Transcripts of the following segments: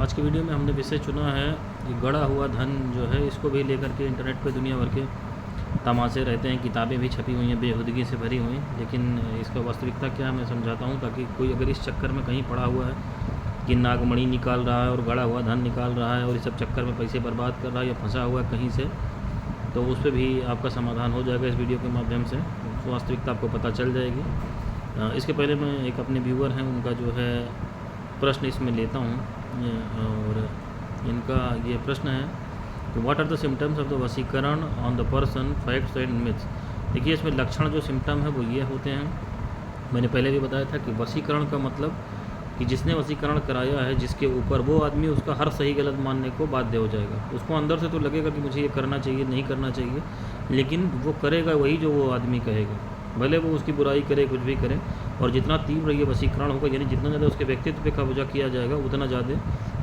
आज की वीडियो में हमने विषय चुना है कि गड़ा हुआ धन जो है इसको भी लेकर के इंटरनेट पे दुनिया भर के तमाशे रहते हैं। किताबें भी छपी हुई हैं बेहूदगी से भरी हुई, लेकिन इसका वास्तविकता क्या है मैं समझाता हूँ, ताकि कोई अगर इस चक्कर में कहीं पड़ा हुआ है कि नागमणि निकाल रहा है और गड़ा हुआ धन निकाल रहा है और इस सब चक्कर में पैसे बर्बाद कर रहा है या फंसा हुआ है कहीं से, तो उस पर भी आपका समाधान हो जाएगा इस वीडियो के माध्यम से। वास्तविकता आपको पता चल जाएगी। इसके पहले मैं एक अपने व्यूअर हैं उनका जो है प्रश्न इसमें लेता हूँ, और इनका ये प्रश्न है कि what are the symptoms of the वशीकरण on the person, facts and myths. देखिए, इसमें लक्षण जो सिम्टम है वो ये होते हैं, मैंने पहले भी बताया था कि वशीकरण का मतलब कि जिसने वशीकरण कराया है जिसके ऊपर, वो आदमी उसका हर सही गलत मानने को बाध्य हो जाएगा। उसको अंदर से तो लगेगा कि मुझे ये करना चाहिए, नहीं करना चाहिए, लेकिन वो करेगा वही जो वो आदमी कहेगा, भले वो उसकी बुराई करे, कुछ भी करे। और जितना तीव्र ये वशीकरण होगा, यानी जितना ज़्यादा उसके व्यक्तित्व पे कब्जा किया जाएगा, उतना ज़्यादा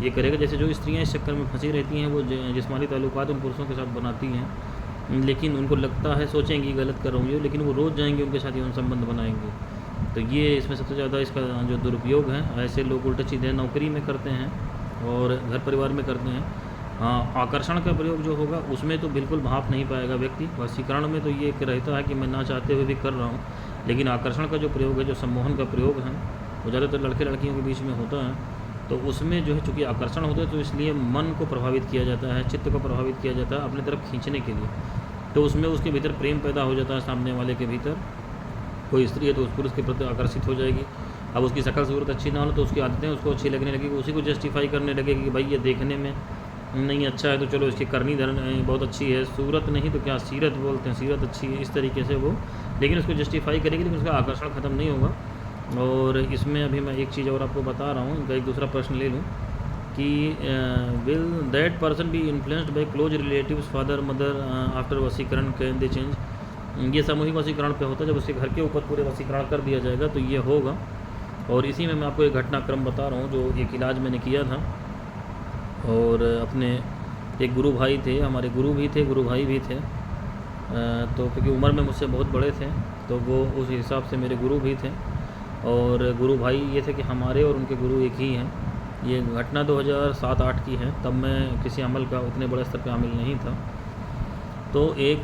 ये करेगा। जैसे जो स्त्रियाँ इस चक्कर में फंसी रहती हैं, वो जिस्मानी ताल्लुकात उन पुरुषों के साथ बनाती हैं, लेकिन उनको लगता है, सोचेंगी गलत कर रही हो, लेकिन वो रोज़ जाएंगे उनके साथ यौन संबंध बनाएंगे। तो ये इसमें सबसे ज़्यादा इसका जो दुरुपयोग है, ऐसे लोग उल्टे सीधे नौकरी में करते हैं और घर परिवार में करते हैं। हाँ, आकर्षण का प्रयोग जो होगा उसमें तो बिल्कुल भाप नहीं पाएगा व्यक्ति। वशीकरण में तो ये रहता है कि मैं ना चाहते हुए भी कर रहा हूँ, लेकिन आकर्षण का जो प्रयोग है, जो सम्मोहन का प्रयोग है, वो ज़्यादातर लड़के लड़कियों के बीच में होता है। तो उसमें जो है चूँकि आकर्षण होता है, तो इसलिए मन को प्रभावित किया जाता है, चित्त को प्रभावित किया जाता है अपनी तरफ खींचने के लिए। तो उसमें उसके भीतर प्रेम पैदा हो जाता है, सामने वाले के भीतर। कोई स्त्री है तो उस पुरुष के प्रति आकर्षित हो जाएगी। अब उसकी शकल सूरत अच्छी ना हो तो उसकी आदतें उसको अच्छी लगने लगेगी, उसी को जस्टिफाई करने लगेगी कि भाई ये देखने में नहीं अच्छा है तो चलो इसकी करनी धरनी बहुत अच्छी है, सूरत नहीं तो क्या सीरत बोलते हैं, सीरत अच्छी है, इस तरीके से वो, लेकिन उसको जस्टिफाई करेगी, लेकिन उसका आकर्षण ख़त्म नहीं होगा। और इसमें अभी मैं एक चीज़ और आपको बता रहा हूँ, इनका एक दूसरा प्रश्न ले लूँ कि will that person be influenced by close relatives, father mother after वशीकरण, कैन दे चेंज। ये सामूहिक वशीकरण पे होता है, जब उसके घर के ऊपर पूरे वशीकरण कर दिया जाएगा तो ये होगा। और इसी में मैं आपको एक घटनाक्रम बता रहा हूँ, जो एक इलाज मैंने किया था। और अपने एक गुरु भाई थे, हमारे गुरु भी थे, गुरु भाई भी थे, तो क्योंकि उम्र में मुझसे बहुत बड़े थे तो वो उस हिसाब से मेरे गुरु भी थे। और गुरु भाई ये थे कि हमारे और उनके गुरु एक ही हैं। ये घटना 2007-8 की है, तब मैं किसी अमल का उतने बड़े स्तर पर शामिल नहीं था। तो एक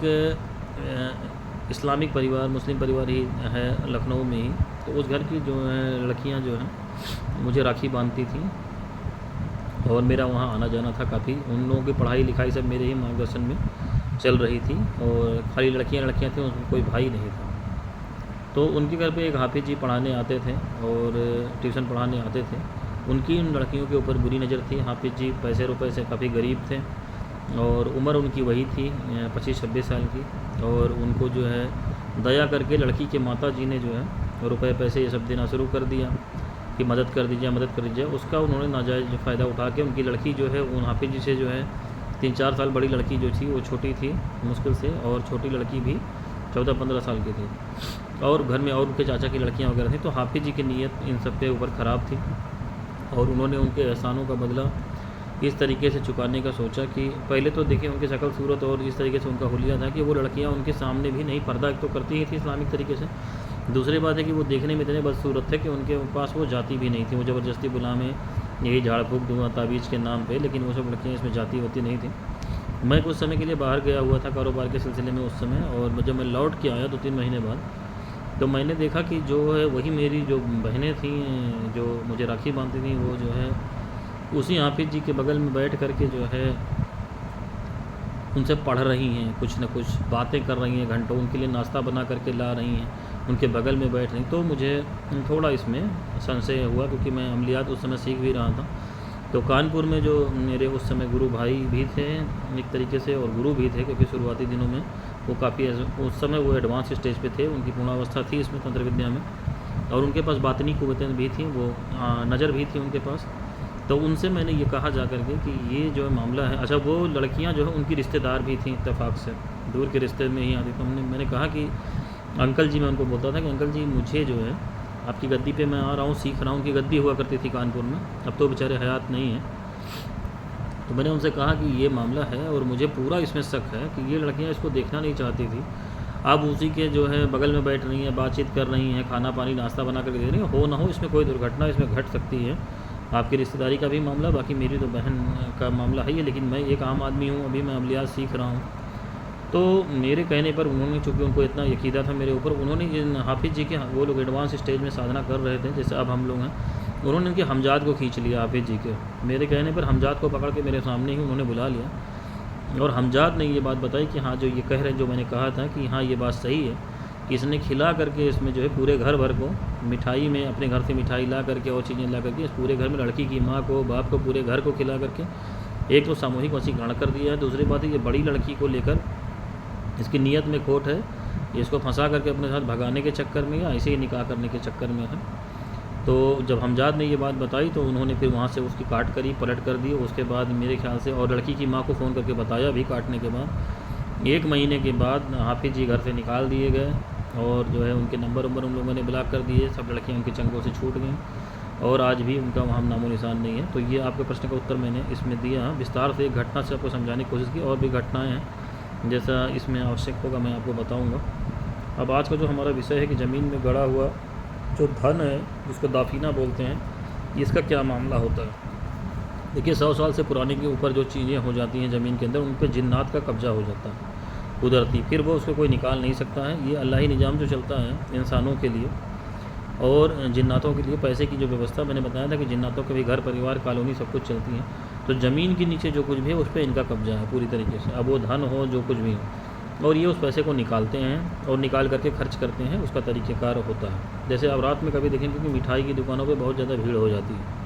इस्लामिक परिवार, मुस्लिम परिवार ही है लखनऊ में ही, तो उस घर की जो है लड़कियां जो हैं मुझे राखी बांधती थी और मेरा वहाँ आना जाना था काफ़ी। उन लोगों की पढ़ाई लिखाई सब मेरे ही मार्गदर्शन में चल रही थी, और खाली लड़कियां थी, उसमें कोई भाई नहीं था। तो उनके घर पे एक हाफिज जी पढ़ाने आते थे और ट्यूशन पढ़ाने आते थे। उनकी उन लड़कियों के ऊपर बुरी नज़र थी। हाफिज जी पैसे रुपए से काफ़ी गरीब थे और उम्र उनकी वही थी 25-26 साल की, और उनको जो है दया करके लड़की के माता जी ने जो है रुपए पैसे ये सब देना शुरू कर दिया कि मदद कर दीजिए, मदद कर दीजिए। उसका उन्होंने नाजायज़ फ़ायदा उठा के उनकी लड़की जो है उन हाफिज जी से जो है 3-4 साल बड़ी लड़की जो थी वो छोटी थी मुश्किल से, और छोटी लड़की भी 14-15 साल की थी, और घर में और उनके चाचा की लड़कियां वगैरह थी। तो हाफिज जी की नीयत इन सब के ऊपर ख़राब थी, और उन्होंने उनके एहसानों का बदला इस तरीके से चुकाने का सोचा कि पहले तो देखिए उनकी शक्ल सूरत और इस तरीके से उनका हुलिया था कि वो लड़कियां उनके सामने भी नहीं, पर्दा एक तो करती ही थी इस्लामिक तरीके से, दूसरी बात है कि वो देखने में इतने बदसूरत थे कि उनके पास वो जाति भी नहीं थी। वो ज़बरदस्ती गुलाम है, यही झाड़ फूक धुआं ताबीज़ के नाम पे, लेकिन वो सब लड़कियाँ इसमें जाती होती नहीं थी। मैं कुछ समय के लिए बाहर गया हुआ था कारोबार के सिलसिले में उस समय, और जब मैं लौट के आया 2-3 महीने बाद, तो मैंने देखा कि जो है वही मेरी जो बहनें थीं जो मुझे राखी बांधती थीं, वो जो है उसी हाफिज जी के बगल में बैठ कर के जो है उनसे पढ़ रही हैं, कुछ न कुछ बातें कर रही हैं, घंटों उनके लिए नाश्ता बना करके ला रही हैं, उनके बगल में बैठ रही। तो मुझे थोड़ा इसमें संशय हुआ, क्योंकि मैं अमलियात उस समय सीख भी रहा था। तो कानपुर में जो मेरे उस समय गुरु भाई भी थे एक तरीके से, और गुरु भी थे, क्योंकि शुरुआती दिनों में वो काफ़ी उस समय वो एडवांस स्टेज पे थे, उनकी पूर्णावस्था थी इसमें तंत्र विद्या में, और उनके पास बातनी कुव्वतें भी थी, वो नज़र भी थी उनके पास। तो उनसे मैंने ये कहा जा कर के कि ये जो मामला है, अच्छा वो लड़कियां जो है उनकी रिश्तेदार भी थी, इत्तेफाक से दूर के रिश्ते में ही आती। तो मैंने कहा कि अंकल जी, मैं उनको बोलता था कि अंकल जी मुझे जो है आपकी गद्दी पे मैं आ रहा हूँ, सीख रहा हूँ। उनकी गद्दी हुआ करती थी कानपुर में, अब तो बेचारे हयात नहीं हैं। तो मैंने उनसे कहा कि ये मामला है और मुझे पूरा इसमें शक है कि ये लड़कियाँ इसको देखना नहीं चाहती थी, अब उसी के जो है बगल में बैठ रही हैं, बातचीत कर रही हैं, खाना पानी नाश्ता बना कर दे रही हैं। हो ना हो इसमें कोई दुर्घटना इसमें घट सकती है, आपकी रिश्तेदारी का भी मामला, बाकी मेरी तो बहन का मामला है ही, लेकिन मैं एक आम आदमी हूँ, अभी मैं अमलियात सीख रहा हूँ। तो मेरे कहने पर उन्होंने, चूँकि उनको इतना यकीदा था मेरे ऊपर, उन्होंने इन हाफिज़ जी के, वो लोग एडवांस स्टेज में साधना कर रहे थे जैसे अब हम लोग हैं, उन्होंने उनके हमजाद को खींच लिया हाफिज़ जी के। मेरे कहने पर हमजाद को पकड़ के मेरे सामने ही उन्होंने बुला लिया और हमजाद ने ये बात बताई कि हाँ जो ये कह रहे हैं, जो मैंने कहा था कि हाँ ये बात सही है कि इसने खिला करके इसमें जो है पूरे घर भर को मिठाई में, अपने घर से मिठाई ला करके और चीज़ें ला करके इस पूरे घर में लड़की की माँ को, बाप को, पूरे घर को खिला करके एक तो सामूहिक वशीकरण कर दिया है। दूसरी बात है ये बड़ी लड़की को लेकर इसकी नीयत में खोट है, ये इसको फंसा करके अपने साथ भगाने के चक्कर में या ऐसे ही निकाह करने के चक्कर में है। तो जब हमजाद ने ये बात बताई तो उन्होंने फिर वहाँ से उसकी काट करी, पलट कर दी। उसके बाद मेरे ख्याल से, और लड़की की माँ को फ़ोन करके बताया भी काटने के बाद, 1 महीने के बाद हाफिज़ जी घर से निकाल दिए गए और जो है उनके नंबर उन लोगों ने ब्लॉक कर दिए, सब लड़कियाँ उनके चंगों से छूट गईं और आज भी उनका वहाँ नामो निशान नहीं है। तो ये आपके प्रश्न का उत्तर मैंने इसमें दिया। विस्तार से एक घटना से आपको समझाने की कोशिश की, और भी घटनाएँ हैं, जैसा इसमें आवश्यक होगा मैं आपको बताऊँगा। अब आज का जो हमारा विषय है कि ज़मीन में गड़ा हुआ जो धन है, जिसको दाफीना बोलते हैं, इसका क्या मामला होता है। देखिए 100 साल से पुराने के ऊपर जो चीज़ें हो जाती हैं ज़मीन के अंदर, उन पर जिन्नात का कब्जा हो जाता है कुदरती, फिर वो उसको कोई निकाल नहीं सकता है। ये अल्लाही निज़ाम जो चलता है इंसानों के लिए और जिन्नातों के लिए। पैसे की जो व्यवस्था मैंने बताया था कि जिन्नातों के भी घर परिवार कॉलोनी सब कुछ चलती है, तो ज़मीन के नीचे जो कुछ भी है उस पर इनका कब्जा है पूरी तरीके से, अब वो धन हो जो कुछ भी हो, और ये उस पैसे को निकालते हैं और निकाल करके खर्च करते हैं, उसका तरीक़ेकार होता है। जैसे अब रात में कभी देखेंगे कि मिठाई की दुकानों पे बहुत ज़्यादा भीड़ हो जाती है।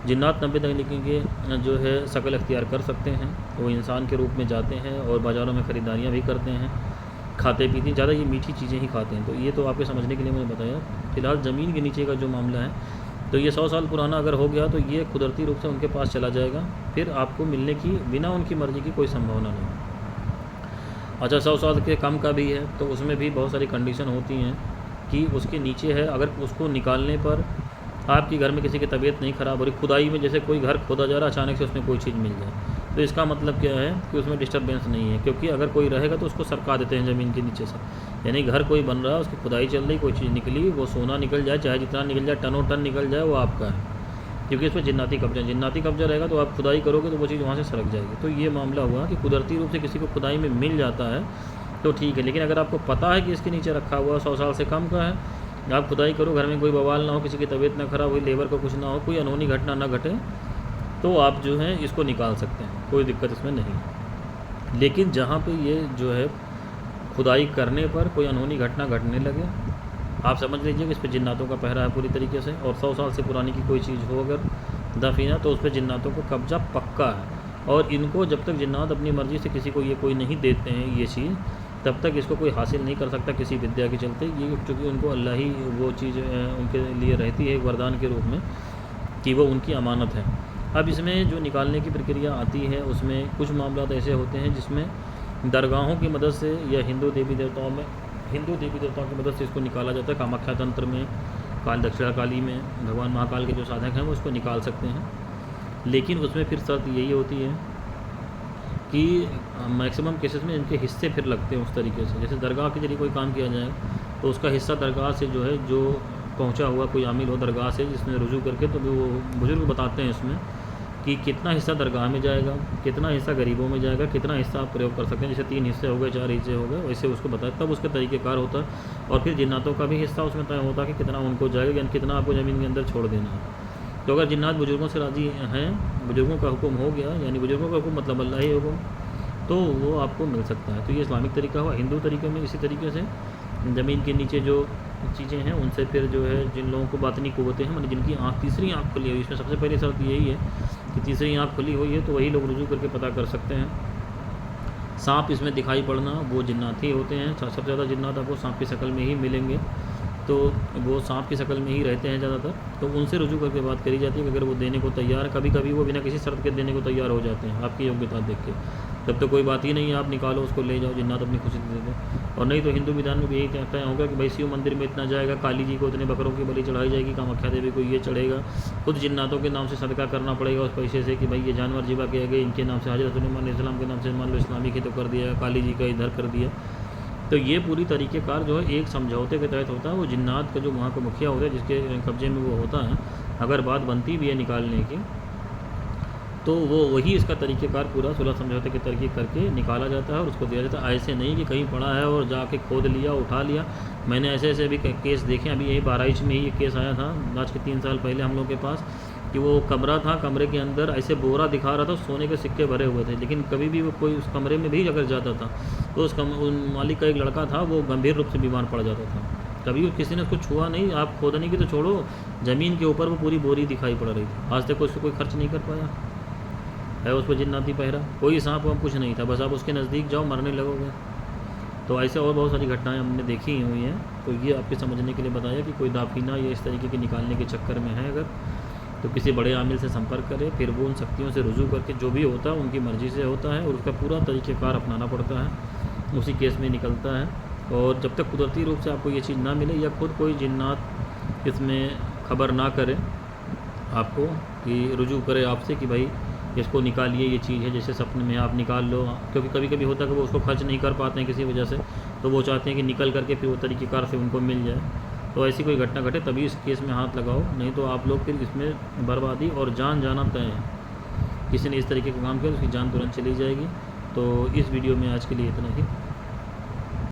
जिन्नात 90 तकनीकी के जो है शकल अख्तियार कर सकते हैं, वो इंसान के रूप में जाते हैं और बाज़ारों में ख़रीदारियाँ भी करते हैं, खाते पीते ज़्यादा ये मीठी चीज़ें ही खाते हैं। तो ये तो आपके समझने के लिए मैंने बताया। फ़िलहाल ज़मीन के नीचे का जो मामला है, तो ये 100 साल पुराना अगर हो गया तो ये कुदरती रूप से उनके पास चला जाएगा, फिर आपको मिलने की बिना उनकी मर्ज़ी की कोई संभावना नहीं। अच्छा 100 साल के कम का भी है तो उसमें भी बहुत सारी कंडीशन होती हैं कि उसके नीचे है, अगर उसको निकालने पर आपके घर में किसी की तबीयत नहीं ख़राब हो रही, खुदाई में जैसे कोई घर खोदा जा रहा है, अचानक से उसमें कोई चीज़ मिल जाए, तो इसका मतलब क्या है कि उसमें डिस्टर्बेंस नहीं है, क्योंकि अगर कोई रहेगा तो उसको सरका देते हैं ज़मीन के नीचे से। यानी घर कोई बन रहा है, उसकी खुदाई चल रही, कोई चीज़ निकली, वो सोना निकल जाए, चाहे जितना निकल जाए, टनों टन निकल जाए, वो आपका है, क्योंकि इसमें जिन्नाती कब्जा रहेगा। तो आप खुदाई करोगे तो वो चीज़ वहाँ से सरक जाएगी। तो ये मामला हुआ कि कुदरती रूप से किसी को खुदाई में मिल जाता है तो ठीक है, लेकिन अगर आपको पता है कि इसके नीचे रखा हुआ 100 साल से कम का है, आप खुदाई करो, घर में कोई बवाल ना हो, किसी की तबीयत ना ख़राब हुई, लेबर को कुछ ना हो, कोई अनहोनी घटना ना घटे, तो आप जो है इसको निकाल सकते हैं, कोई दिक्कत इसमें नहीं। लेकिन जहाँ पे ये जो है खुदाई करने पर कोई अनहोनी घटना घटने लगे, आप समझ लीजिए कि इस पर जिन्नातों का पहरा है पूरी तरीके से, और 100 साल से पुरानी की कोई चीज़ हो अगर दफीना, तो उस पर जिन्नातों को कब्जा पक्का है। और इनको जब तक जिन्नात अपनी मर्ज़ी से किसी को ये कोई नहीं देते हैं ये चीज़, तब तक इसको कोई हासिल नहीं कर सकता किसी विद्या के चलते। ये चूँकि उनको अल्लाह ही वो चीज़ उनके लिए रहती है एक वरदान के रूप में कि वो उनकी अमानत है। अब इसमें जो निकालने की प्रक्रिया आती है उसमें कुछ मामला ऐसे होते हैं जिसमें दरगाहों की मदद से या हिंदू देवी देवताओं की मदद से इसको निकाला जाता है। कामाख्या तंत्र में, दक्षिणा काली में भगवान महाकाल के जो साधक हैं वो इसको निकाल सकते हैं, लेकिन उसमें फिर शर्त यही होती है कि मैक्सिमम केसेस में इनके हिस्से फिर लगते हैं उस तरीके से। जैसे दरगाह के जरिए कोई काम किया जाए तो उसका हिस्सा दरगाह से जो है, जो पहुंचा हुआ कोई आमिल हो दरगाह से जिसने रुजू करके, तो वो बुजुर्ग बताते हैं इसमें कि कितना हिस्सा दरगाह में जाएगा, कितना हिस्सा गरीबों में जाएगा, कितना हिस्सा आप प्रयोग कर सकते हैं। जैसे 3 हिस्से हो गए, 4 हिस्से हो गए, वैसे उसको बताया, तब उसका तरीक़ेकार होता है। और फिर जिन्नातों का भी हिस्सा उसमें तय होता है कि कितना उनको जाएगा, यानी कितना आपको ज़मीन के अंदर छोड़ देना है। तो अगर जिन्नात बुजुर्गों से राज़ी हैं, बुजुर्गों का हुक्म हो गया, यानी बुजुर्गों का हुक्म मतलब अल्लाह ही हुक्म, तो वो आपको मिल सकता है। तो ये इस्लामिक तरीका हुआ। हिंदू तरीके में इसी तरीके से ज़मीन के नीचे जो चीज़ें हैं उनसे फिर जो है, जिन लोगों को बातनी क़ुव्वतें हैं, मतलब जिनकी तीसरी आँख खुली हुई, इसमें सबसे पहली शर्त यही है कि तीसरी आँख खुली हुई है, तो वही लोग रुजू करके पता कर सकते हैं। सांप इसमें दिखाई पड़ना, वो जिन्नात ही होते हैं। सबसे ज़्यादा जिन्नात आपको सांप की शक्ल में ही मिलेंगे, तो वो सांप की शक्ल में ही रहते हैं ज़्यादातर। तो उनसे रुजू करके बात करी जाती है कि अगर वो देने को तैयार है, कभी कभी वो बिना किसी शर्त के देने को तैयार हो जाते हैं आपकी योग्यता देख के। तब तो कोई बात ही नहीं है, आप निकालो उसको, ले जाओ, जिन्नात अपनी खुशी से दे दो। और नहीं तो हिंदू विधान में भी यही तय होगा कि भाई शिव मंदिर में इतना जाएगा, काली जी को इतने बकरों की बलि चढ़ाई जाएगी, कामाख्या देवी को ये चढ़ेगा, खुद जिन्नातों के नाम से सदका करना पड़ेगा उस पैसे से कि भाई ये जानवर जिबा किए गए, इनके नाम से हज़रत सुलेमान अलैहिस्सलाम के नाम से मान लो इस्लामी की तो कर दिया, काली जी का इधर कर दिया। तो ये पूरी तरीक़ेकार जो है एक समझौते के तहत होता है। वो जिन्नात का जो वहाँ का मुखिया होता है, जिसके कब्जे में वो होता है, अगर बात बनती भी है निकालने की तो वो वही इसका तरीक़ेकार पूरा सुलह समझौते के तरीके करके निकाला जाता है और उसको दिया जाता है। ऐसे नहीं कि कहीं पड़ा है और जाके खोद लिया उठा लिया। मैंने ऐसे ऐसे भी केस देखे, अभी यही बहराइच में ही ये केस आया था आज के 3 साल पहले हम लोग के पास, कि वो कमरा था, कमरे के अंदर ऐसे बोरा दिखा रहा था, सोने के सिक्के भरे हुए थे, लेकिन कभी भी वो कोई उस कमरे में भी अगर जाता था तो उन मालिक का एक लड़का था, वो गंभीर रूप से बीमार पड़ जाता था। कभी किसी ने उसको छुआ नहीं, आप खोदने की तो छोड़ो, ज़मीन के ऊपर वो पूरी बोरी दिखाई पड़ रही थी। आज तक उसको कोई खर्च नहीं कर पाया है, उस पर जिन्नाती पहरा, कोई सांप वाप कुछ नहीं था, बस आप उसके नज़दीक जाओ मरने लगोगे। तो ऐसे और बहुत सारी घटनाएं हमने देखी हुई हैं। तो ये आपके समझने के लिए बताया कि कोई दाफीना या इस तरीके के निकालने के चक्कर में है अगर, तो किसी बड़े आमिल से संपर्क करें, फिर वो उन शक्तियों से रुजू करके जो भी होता है उनकी मर्ज़ी से होता है और उसका पूरा तरीक़ेकार अपनाना पड़ता है, उसी केस में निकलता है। और जब तक कुदरती रूप से आपको ये चीज़ ना मिले या खुद कोई जिन्नात इसमें खबर ना करे आपको, कि रुजू करे आपसे कि भाई इसको निकालिए, ये चीज़ है, जैसे सपने में आप निकाल लो, क्योंकि कभी कभी होता है कि वो उसको खर्च नहीं कर पाते हैं किसी वजह से, तो वो चाहते हैं कि निकल करके फिर वो तरीक़ेकार से उनको मिल जाए। तो ऐसी कोई घटना घटे तभी इस केस में हाथ लगाओ, नहीं तो आप लोग फिर इसमें बर्बादी और जान जाना तय है। किसी ने इस तरीके का काम किया तो उसकी जान तुरंत चली जाएगी। तो इस वीडियो में आज के लिए इतना ही।